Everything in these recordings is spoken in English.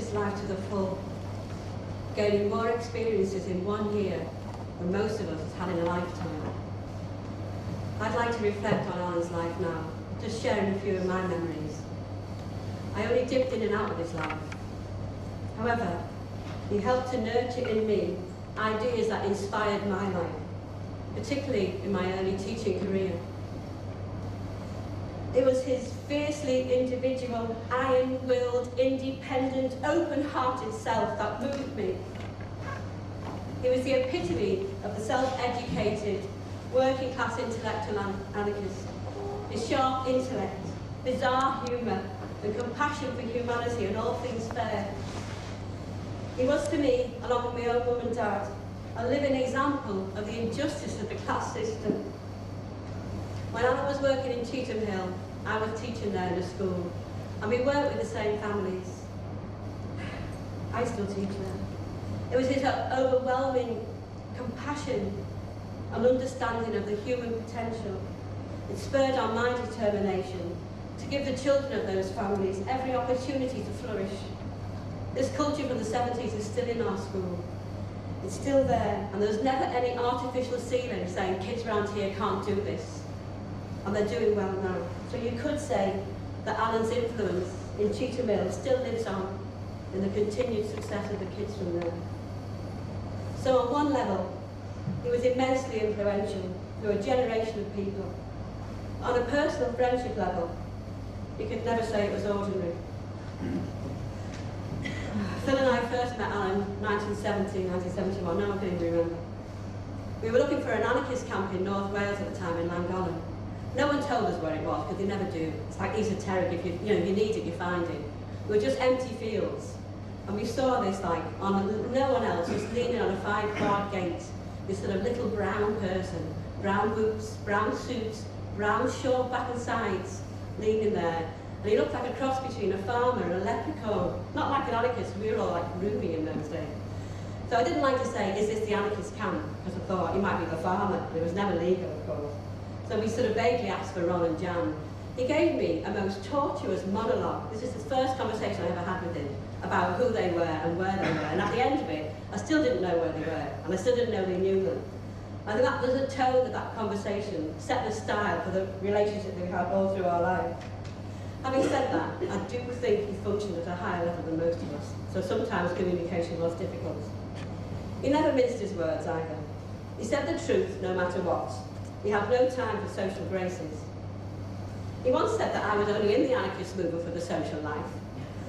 his life to the full, gaining more experiences in 1 year than most of us has had in a lifetime. I'd like to reflect on Alan's life now, just sharing a few of my memories. I only dipped in and out of his life. However, he helped to nurture in me ideas that inspired my life, particularly in my early teaching career. It was his fiercely individual, iron-willed, independent, open-hearted self that moved me. He was the epitome of the self-educated, working-class intellectual anarchist. His sharp intellect, bizarre humour, and compassion for humanity and all things fair. He was to me, along with my own mum and dad, a living example of the injustice of the class system. When Alan was working in Cheetham Hill, I was teaching there in a school, and we worked with the same families. I still teach there. It was his overwhelming compassion and understanding of the human potential. It spurred on my determination to give the children of those families every opportunity to flourish. This culture from the 70s is still in our school. It's still there, and there's never any artificial ceiling saying kids around here can't do this. And they're doing well now. So you could say that Alan's influence in Cheetham Hill still lives on in the continued success of the kids from there. So on one level, he was immensely influential through a generation of people. On a personal friendship level, you could never say it was ordinary. Phil and I first met Alan in 1970, 1971, no one can even remember. We were looking for an anarchist camp in North Wales at the time, in Llangollen. No one told us where it was, because they never do. It's like esoteric, if you need it, you find it. We were just empty fields. And we saw this like, no one else, just leaning on a 5-quad gate, this sort of little brown person, brown boots, brown suits, brown short back and sides, leaning there. And he looked like a cross between a farmer and a leprechaun. Not like an anarchist, we were all like groovy in those days. So I didn't like to say, is this the anarchist camp? Because I thought he might be the farmer. It was never legal, of course. So we sort of vaguely asked for Ron and Jan. He gave me a most tortuous monologue. This is the first conversation I ever had with him about who they were and where they were. And at the end of it, I still didn't know where they were, and I still didn't know they knew them. I think that was the tone of that conversation, set the style for the relationship that we had all through our life. Having said that, I do think he functioned at a higher level than most of us, so sometimes communication was difficult. He never minced his words either. He said the truth no matter what. He had no time for social graces. He once said that I was only in the anarchist movement for the social life.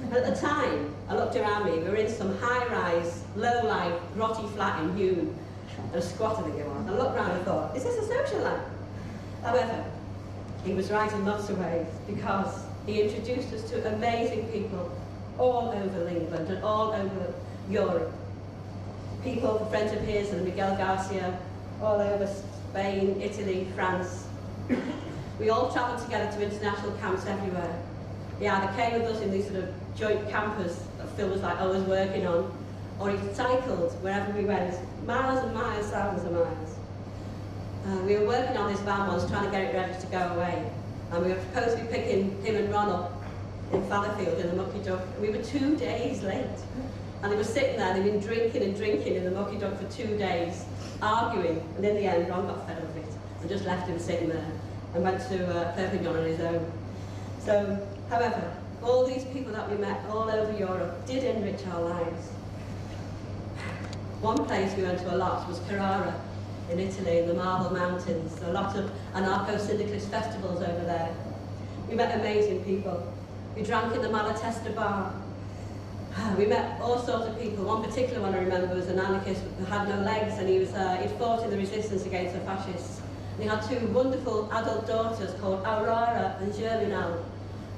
And at the time, I looked around me, we were in some high-rise, low-life, grotty flat in Hume, and a squat, I think it was. I looked around and thought, is this a social life? However, he was right in lots of ways, because he introduced us to amazing people all over England and all over Europe. People, friends of his, and Miguel Garcia, all over Spain, Italy, France. We all travelled together to international camps everywhere. He either came with us in these sort of joint campers that Phil was like always working on, or he cycled wherever we went, miles and miles, thousands of miles. We were working on this van once, trying to get it ready to go away. And we were supposed to be picking him and Ron up in Fallowfield in the Mucky Duck. We were 2 days late. And they were sitting there, they'd been drinking and drinking in the Mucky Duck for 2 days, arguing. And in the end, Ron got fed up with it and just left him sitting there and went to Perpignan on his own. So, however, all these people that we met all over Europe did enrich our lives. One place we went to a lot was Carrara in Italy, in the Marble Mountains. A lot of anarcho-syndicalist festivals over there. We met amazing people. We drank in the Malatesta bar. We met all sorts of people. One particular one I remember was an anarchist who had no legs, and he'd fought in the resistance against the fascists. And he had 2 wonderful adult daughters called Aurora and Germinal.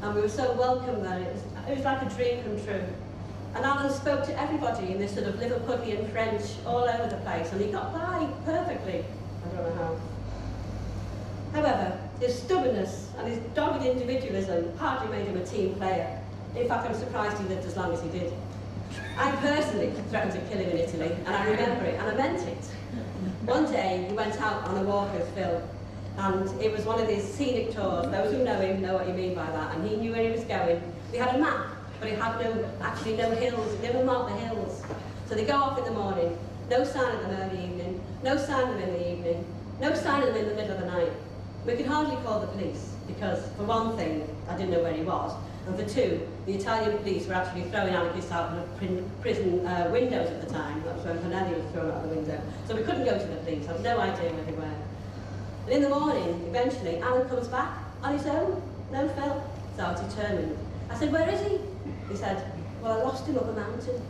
And we were so welcome there. It was like a dream come true. And Alan spoke to everybody in this sort of Liverpudlian French all over the place, and he got by perfectly. I don't know how. However, his stubbornness and his dogged individualism hardly made him a team player. In fact, I'm surprised he lived as long as he did. I personally threatened to kill him in Italy, and I remember it, and I meant it. One day, he went out on a walk with Phil, and it was one of these scenic tours. Those who know him know what you mean by that, and he knew where he was going. We had a map, but it had actually no hills, it never marked the hills. So they go off in the morning, no sign of them early evening, no sign of them in the evening, no sign of them in the middle of the night. We could hardly call the police, because for one thing, I didn't know where he was, and for two, the Italian police were actually throwing anarchists out of the prison windows at the time. That was when Panelli was thrown out of the window. So we couldn't go to the police, I had no idea where they were. And in the morning, eventually, Alan comes back on his own. No, Phil. So I was determined. I said, where is he? He said, well, I lost him up a mountain.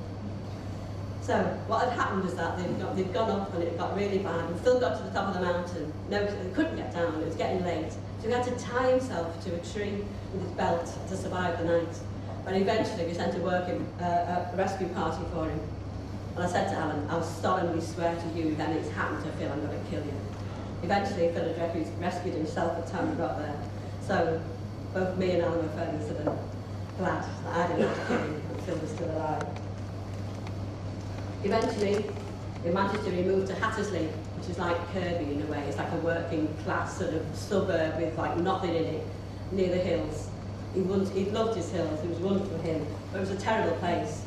So what had happened was that they'd gone up and it got really bad, and Phil got to the top of the mountain. No, he couldn't get down, it was getting late. So he had to tie himself to a tree with his belt to survive the night. But eventually we sent a rescue party for him. And I said to Alan, I'll solemnly swear to you, then it's happened to Phil, I'm going to kill you. Eventually Phil had rescued himself by the time we got there. So both me and Alan were fairly sort of glad that I didn't have to kill him and Phil was still alive. Eventually, we managed to remove to Hattersley, which is like Kirby in a way. It's like a working class sort of suburb with like nothing in it, near the hills. He loved his hills, it was wonderful for him, but it was a terrible place.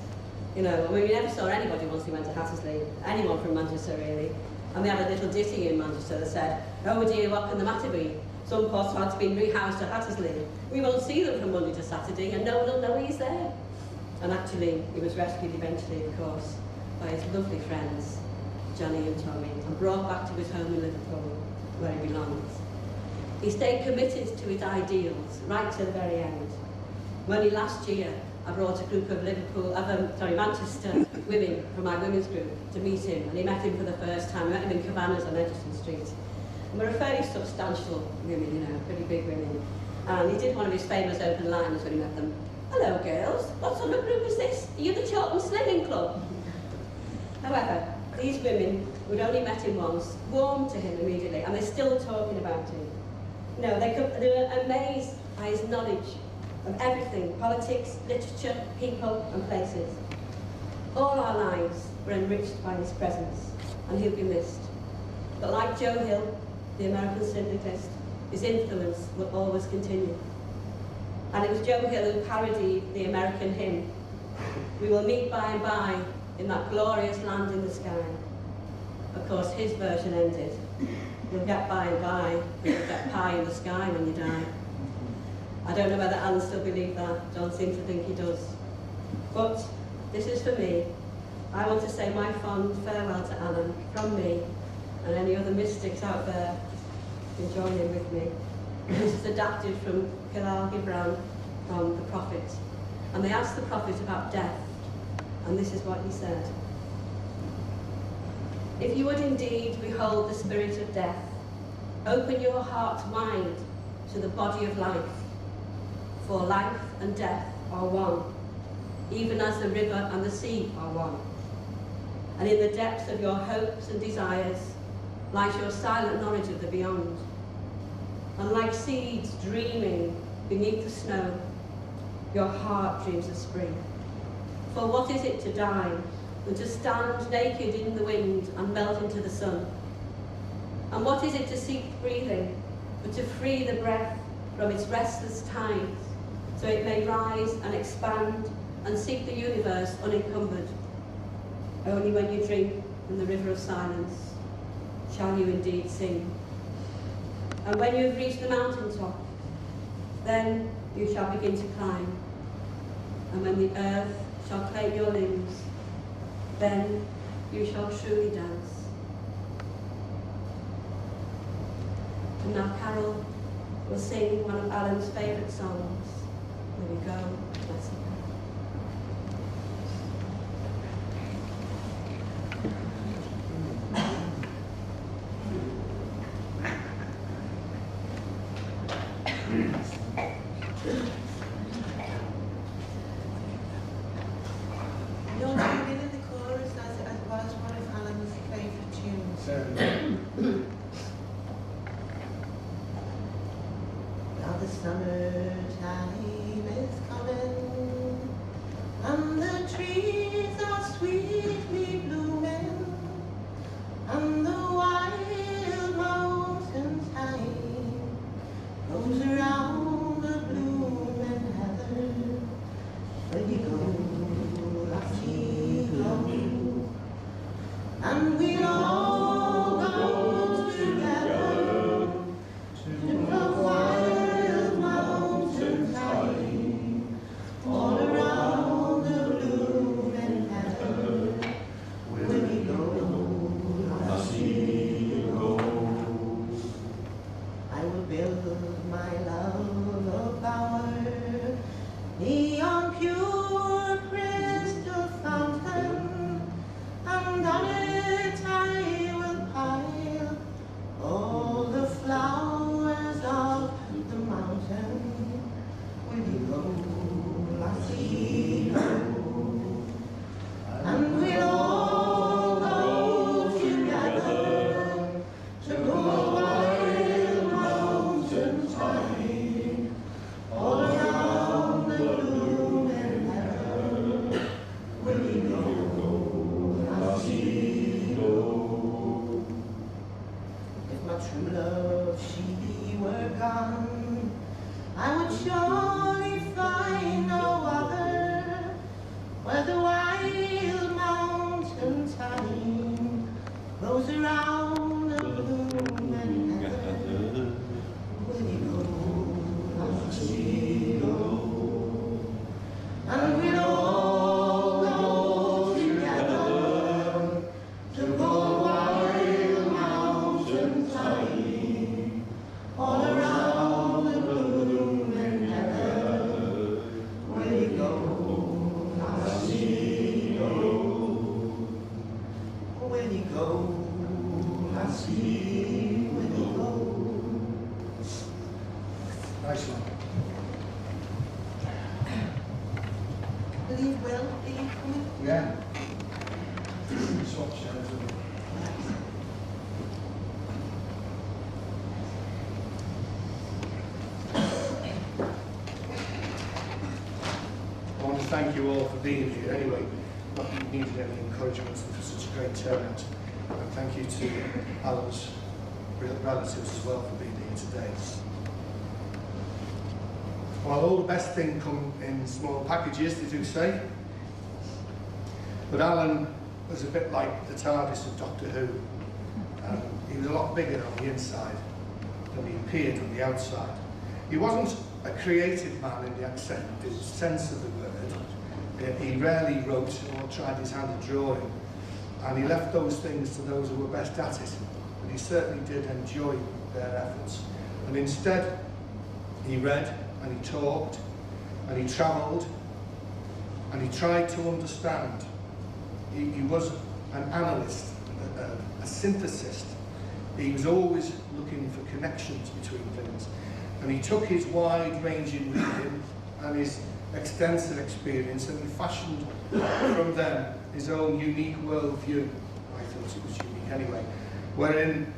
You know, I mean, we never saw anybody once we went to Hattersley, anyone from Manchester really. And we had a little ditty in Manchester that said, oh dear, what can the matter be? Some poor sod's been rehoused to Hattersley. We won't see them from Monday to Saturday and no one will know he's there. And actually, he was rescued eventually, of course, by his lovely friends, Johnny and Tommy, and brought back to his home in Liverpool, where he belongs. He stayed committed to his ideals right to the very end. Only last year, I brought a group of Manchester women from my women's group to meet him, and he met him for the first time. We met him in Cabanas on Edgerton Street. And we were fairly substantial women, you know, pretty big women. And he did one of his famous open lines when he met them. Hello girls, what sort of group is this? Are you the Chorlton Slimming Club? However, these women, who'd only met him once, warmed to him immediately, and they're still talking about him. You know, they were amazed by his knowledge of everything, politics, literature, people, and places. All our lives were enriched by his presence, and he'll be missed. But like Joe Hill, the American syndicalist, his influence will always continue. And it was Joe Hill who parodied the American hymn, "We will meet by and by in that glorious land in the sky." Of course, his version ended, "You'll get by and by, but you'll get pie in the sky when you die." I don't know whether Alan still believes that. Don't seem to think he does. But this is for me. I want to say my fond farewell to Alan from me and any other mystics out there who can join in with me. This is adapted from Gilal Gibran from The Prophet. And they asked the Prophet about death, and this is what he said. "If you would indeed behold the spirit of death, open your heart wide to the body of life, for life and death are one, even as the river and the sea are one. And in the depths of your hopes and desires lies your silent knowledge of the beyond. And like seeds dreaming beneath the snow, your heart dreams of spring. For what is it to die than to stand naked in the wind and melt into the sun? And what is it to seek breathing, but to free the breath from its restless tides, so it may rise and expand and seek the universe unencumbered? Only when you drink from the river of silence shall you indeed sing. And when you have reached the mountaintop, then you shall begin to climb. And when the earth shall claim your limbs, then you shall truly dance." And now Carol will sing one of Alan's favourite songs. There we go. Bless you. You're doing in the chorus as was one of Alan's favourite tunes. Now the summertime is coming, and the trees are sweetly blooming, and the wild mountain thyme goes around the blooming heather. But you when you go. I'll see you when you go. Nice one. Believe Will, are you coming? Yeah. Swap chairs with me. I want to thank you all for being here anyway. Not that you needed any encouragement for such a great turnout. And thank you to Alan's relatives as well for being here today. Well, all the best things come in small packages, they do say. But Alan was a bit like the TARDIS of Doctor Who. He was a lot bigger on the inside than he appeared on the outside. He wasn't a creative man in the accepted sense of the word. He rarely wrote or tried his hand at drawing, and he left those things to those who were best at it. But he certainly did enjoy their efforts. And instead, he read, and he talked, and he travelled, and he tried to understand. He was an analyst, a synthesist. He was always looking for connections between things. And he took his wide-ranging reading and his extensive experience, and he fashioned from them his own unique worldview. I thought it was unique anyway, wherein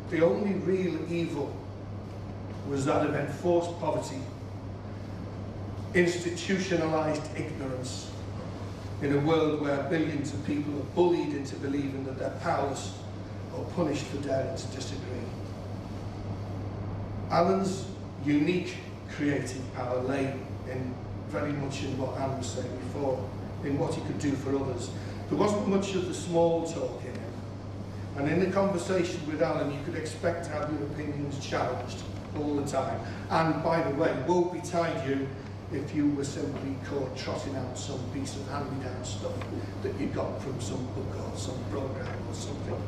the only real evil was that of enforced poverty, institutionalized ignorance, in a world where billions of people are bullied into believing that they're powerless or punished for daring to disagree. Alan's unique creative power lay in very much in what Anne was saying before, in what he could do for others. There wasn't much of the small talk in him, and in the conversation with Alan you could expect to have your opinions challenged all the time. And by the way, woe betide you if you were simply caught trotting out some piece of hand-me-down stuff that you got from some book or some program or something.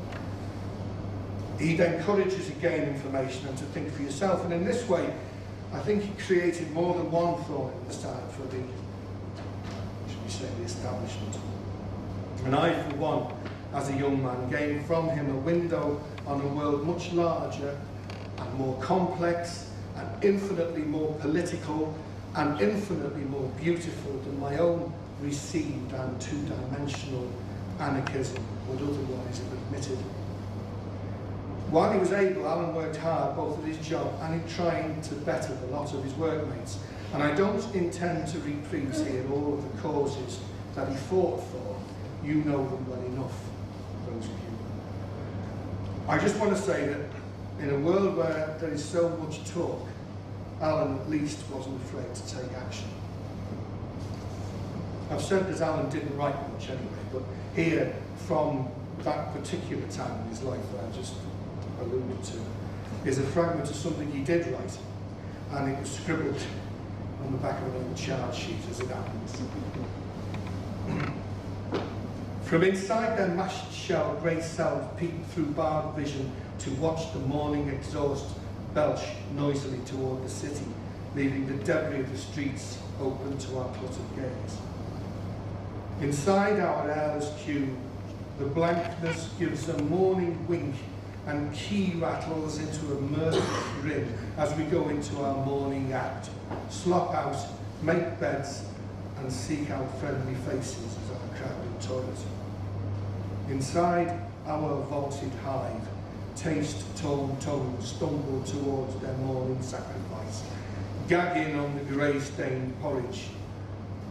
He'd encourage you to gain information and to think for yourself, and in this way I think he created more than one thorn in the side for the, should we say, the establishment. And I, for one, as a young man, gained from him a window on a world much larger and more complex and infinitely more political and infinitely more beautiful than my own received and two-dimensional anarchism would otherwise have admitted. While he was able, Alan worked hard both at his job and in trying to better the lot of his workmates. And I don't intend to reprise here all of the causes that he fought for. You know them well enough, those of you. I just want to say that in a world where there is so much talk, Alan at least wasn't afraid to take action. I've said that Alan didn't write much anyway, but here, from that particular time in his life that I just alluded to, is a fragment of something he did write, and it was scribbled on the back of an old charge sheet as it happens. From inside their mashed shell, grey cells peeped through barred vision to watch the morning exhaust belch noisily toward the city, leaving the debris of the streets open to our cluttered gaze. Inside our airless queue, the blankness gives a morning wink and key rattles into a murderous grin as we go into our morning act, slop out, make beds, and seek out friendly faces as our crowded toilet. Inside our vaulted hive, taste-torn tongues stumble towards their morning sacrifice, gagging on the grey-stained porridge,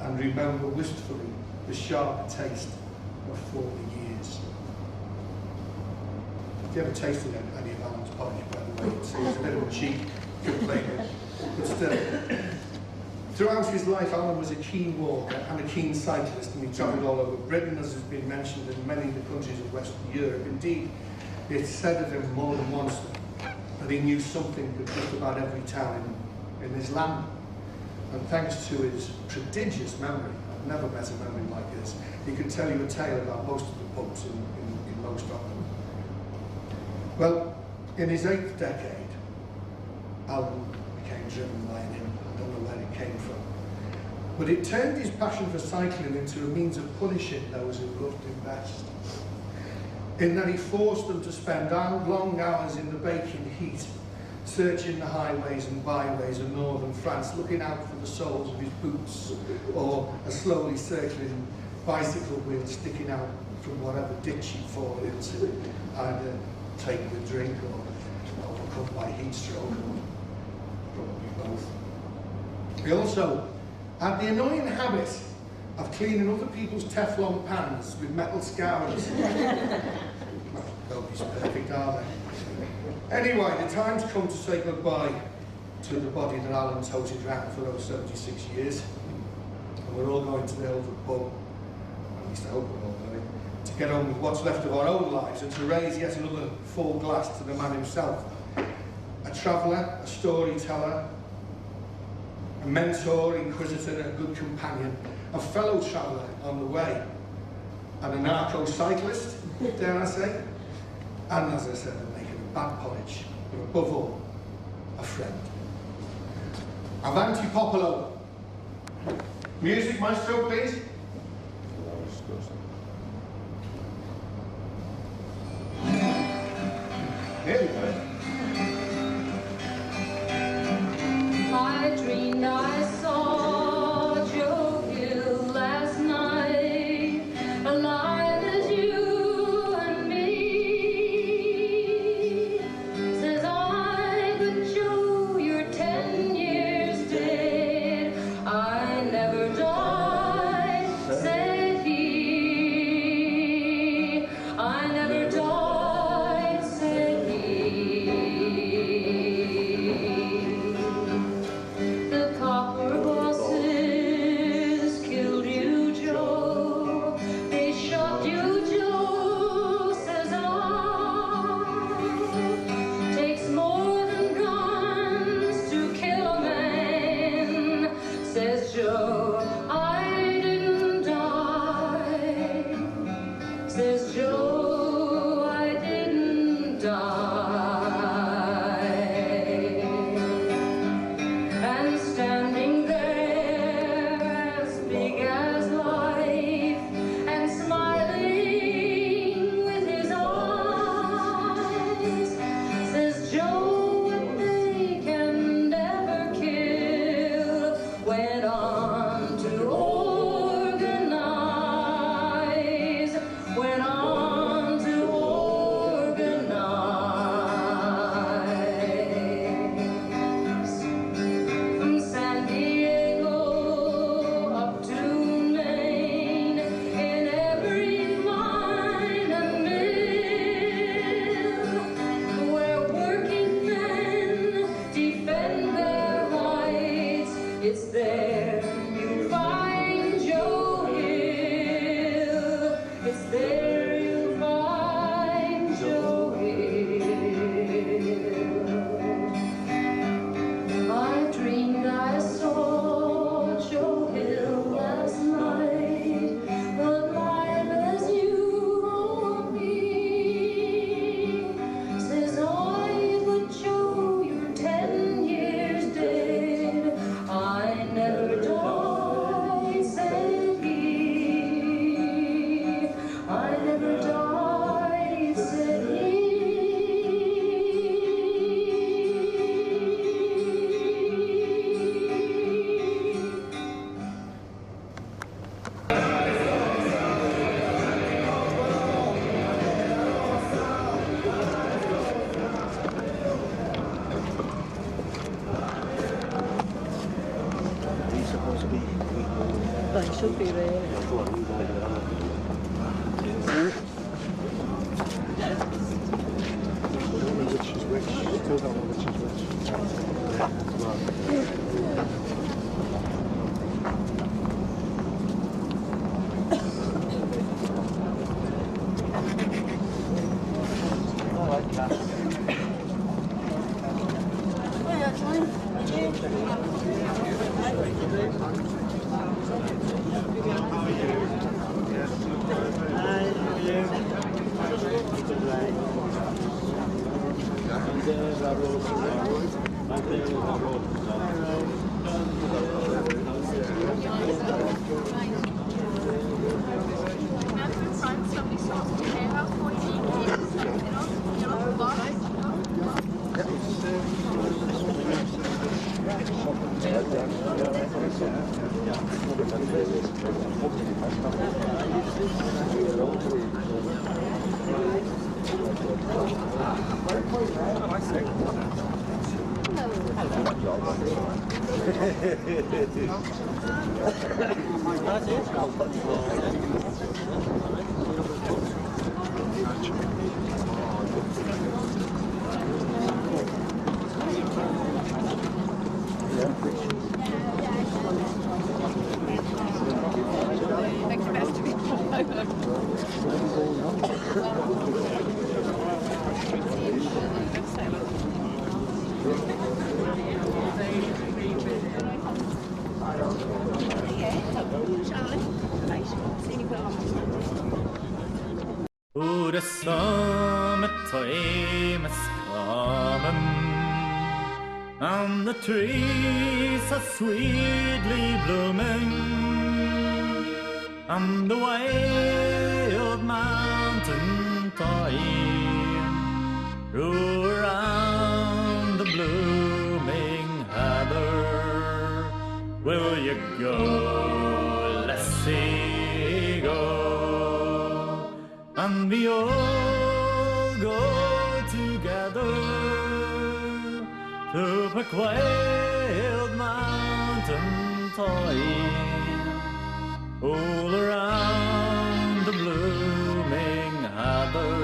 and remember wistfully the sharp taste of 40 years. Have you ever tasted any of Alan's porridge, by the way? It's a bit of a cheap complaint, but still. Throughout his life, Alan was a keen walker and a keen cyclist, and he travelled all over Britain, as has been mentioned, in many of the countries of Western Europe. Indeed, it's said of him more than once that he knew something of just about every town in his land. And thanks to his prodigious memory, I've never met a memory like this, he could tell you a tale about most of the pubs in most of them. Well, in his 8th decade, Alan became driven by him. I don't know where it came from. But it turned his passion for cycling into a means of punishing those who loved him best. in that he forced them to spend long hours in the baking heat, searching the highways and byways of northern France, looking out for the soles of his boots, or a slowly circling bicycle wheel sticking out from whatever ditch he'd fallen into, either taking a drink or overcome by heat stroke, or probably both. He also had the annoying habit of cleaning other people's Teflon pans with metal scourers. Well, nobody's perfect, are they? Anyway, the time's come to say goodbye to the body that Alan toted around for those 76 years. And we're all going to the Ilford pub, at least I hope we're all going, to get on with what's left of our own lives and to raise yet another full glass to the man himself. A traveller, a storyteller, a mentor, inquisitor, a good companion, a fellow traveller on the way, an anarcho-syndicalist, dare I say, and as I said, a maker of bad porridge, but above all, a friend. Avanti Popolo. Music, maestro, please. Here we go. I dreamed I saw Joe Hill last night, alive as you and me. Says I, but Joe, you're 10 years dead. I never died, said he. I never died, said he. The copper bosses killed you, Joe. They shot you, Joe, says I. Takes more than guns to kill a man, says Joe. I didn't die, says Joe. I didn't die. And standing there as big as life and smiling with his eyes, says Joe, what they can never kill went on to organize, went on to organize. From San Diego up to Maine, in every mine and mill, where working men defend their rights, it's there you find Joe Hill. It's there you find Joe Hill. I dreamed I saw Joe Hill last night, alive as you or me. Says I, but Joe, you're 10 years dead. I never died, said he. I never died, said he. They should be there. Which is which? Still don't know which is Somebody sorts the hair out for you. Ure summertime is coming, and the trees are sweetly blooming, and the wild mountain thyme roll around the blooming heather. Will you go, lassie, go? And we all go together to the wild mountain thyme, all around the blooming heather.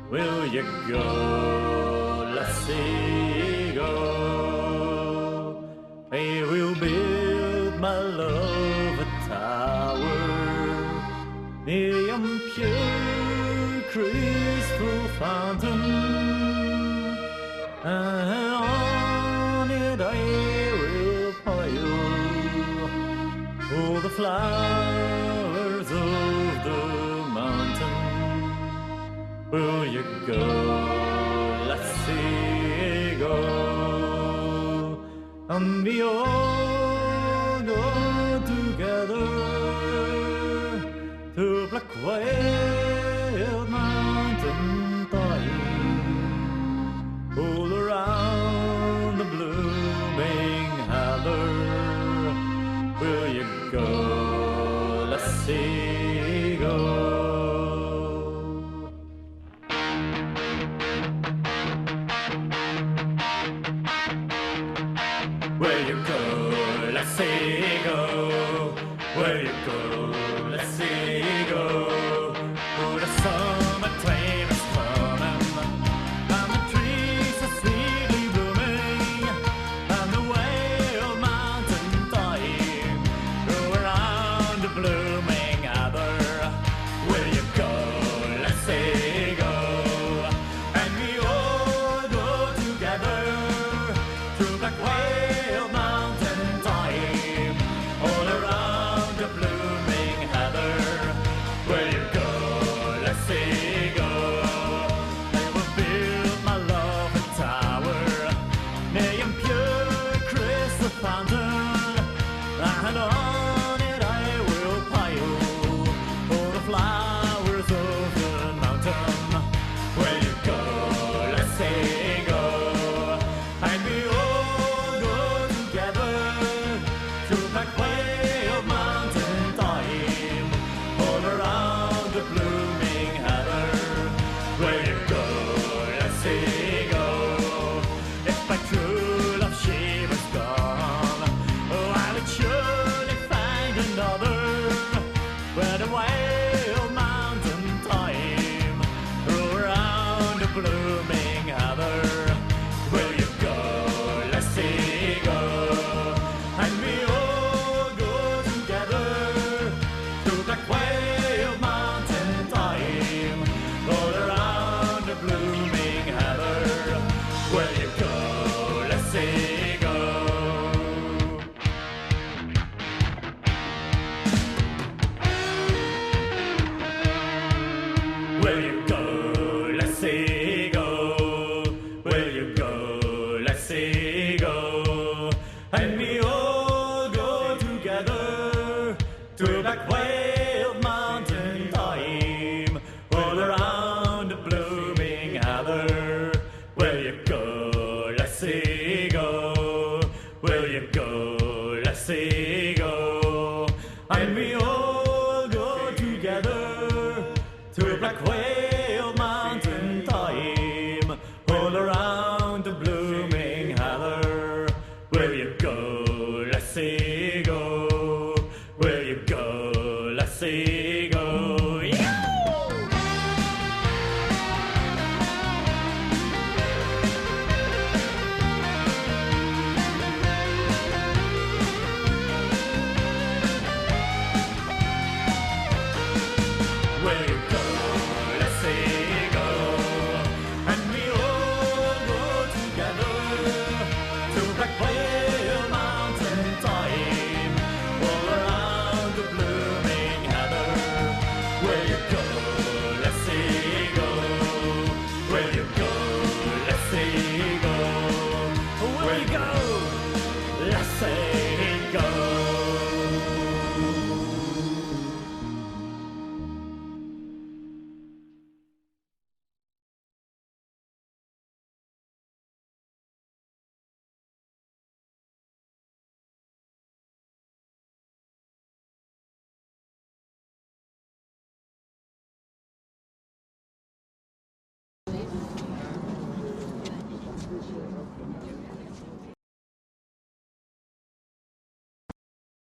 Will you go, lassie, go? I will build my love a tower near a pure crystal fountain, and on it I will pile all the flowers of the mountain. Will you go, lassie, go? And we all go together to black wild mountain thyme, all around the blooming heather. Will you go, lassie, go? Where you go, lassie, go? Where you go, lassie, go? Oh, the summertime is coming, and the trees are sweetly blooming, and the wild mountain thyme roll around the blooming heather. Where you go, lassie, go? And we all go together to the wild mountain thyme, all around the blooming heather. Where you go, lassie, go? I will build my love a tower near a pure crystal fountain, and on it I will pile all the flowers of the mountain. Where you go, lassie, go? And we all go together to that wild mountain thyme, all around the blooming heather. Where you go, lassie, go? If my true love she was gone, oh, I would surely find another. Where the wild mountain thyme roll around the blooming heather. Will you go, lassie, go? And we all go together to that wild mountain thyme, all around the blooming heather. Will you go, lassie, go? Will you go, lassie, go? Will you go, lassie, go? And we all go together to that wild mountain thyme, all around the blooming heather. Will you go, lassie, go? Will you go, lassie, go? And we all go together to black wild